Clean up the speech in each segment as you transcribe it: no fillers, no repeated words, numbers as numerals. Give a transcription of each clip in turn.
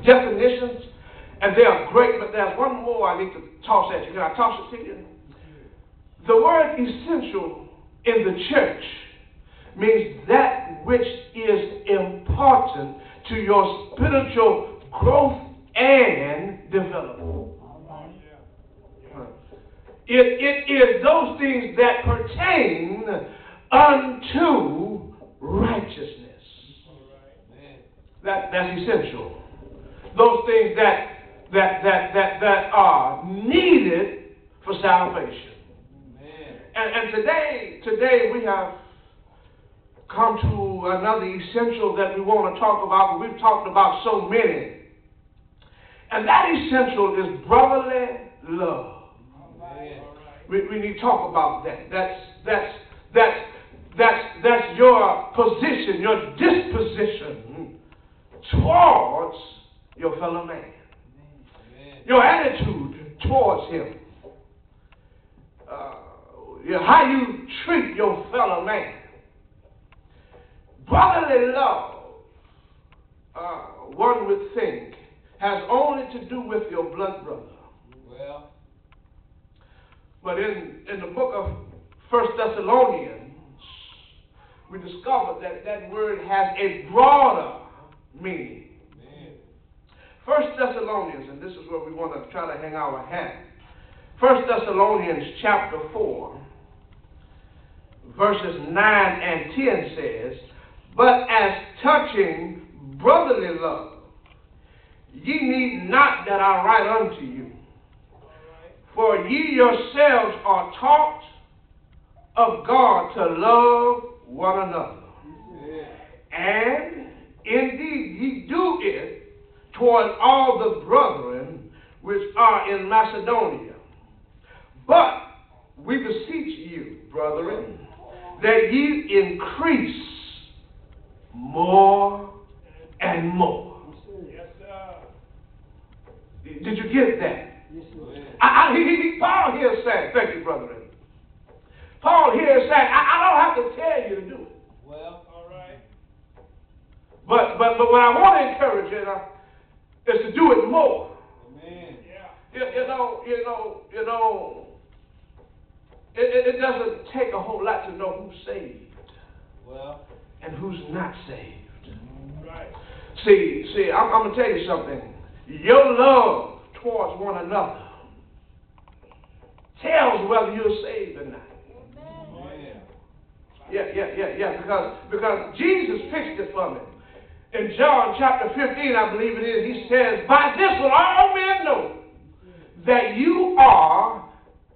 definitions, and they are great, but there's one more I need to toss at you. Can I toss it to you? The word essential in the church means that which is important to your spiritual growth and development. It is those things that pertain unto righteousness. That's essential. Those things that are needed for salvation. And today we have come to another essential that we want to talk about, but we've talked about so many. And that essential is brotherly love. We need to talk about that. That's your position, your disposition towards your fellow man. Your attitude towards him. How you treat your fellow man. Brotherly love, one would think, has only to do with your blood brother. Well, but in the book of 1 Thessalonians, we discovered that word has a broader meaning. 1 Thessalonians, and this is where we want to try to hang our hat. 1 Thessalonians chapter 4, verses 9 and 10 says, "But as touching brotherly love, ye need not that I write unto you. For ye yourselves are taught of God to love one another. And indeed ye do it toward all the brethren which are in Macedonia. But we beseech you, brethren, that ye increase more and more." Did you get that? Paul here is saying, thank you, brethren. Paul here is saying, I don't have to tell you to do it. Well, all right. But what I want to encourage you is to do it more. Amen. Yeah. You know, it doesn't take a whole lot to know who's saved. Well, and who's not saved. Right. See, I'm going to tell you something. Your love towards one another tells whether you're saved or not. Amen. Yeah. Because Jesus fixed it for me. In John chapter 15, I believe it is, he says, "By this will all men know that you are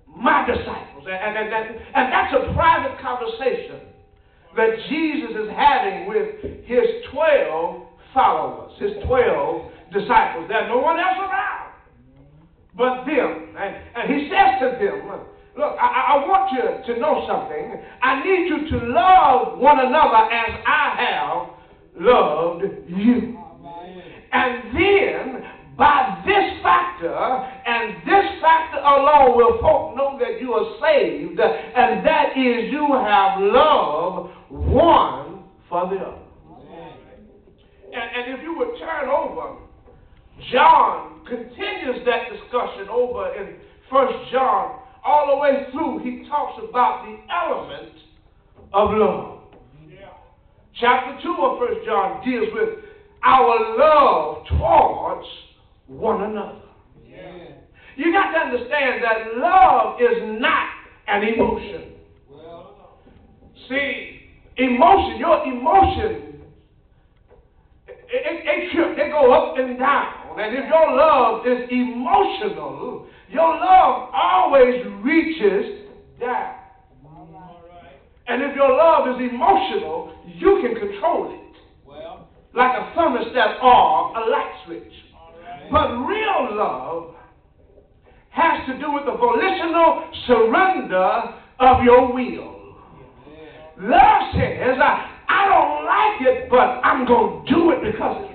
my disciples." And that's a private conversation that Jesus is having with his 12 followers, his 12 disciples. There's no one else around but them. And he says to them, look, I want you to know something. I need you to love one another as I have loved you. And then, by this factor, and this factor alone, will folk know that you are saved, and that is you have love one for the other. And if you would turn over, John continues that discussion over in 1 John. All the way through, he talks about the element of love. Yeah. Chapter 2 of 1 John deals with our love towards one another. Yeah. You got to understand that love is not an emotion. Well, see, emotion, your emotion, they go up and down. And if your love is emotional, your love always reaches down. And if your love is emotional, you can control it. Well, like a thermostat or a light switch. But real love has to do with the volitional surrender of your will. Love says, I don't like it, but I'm going to do it because it's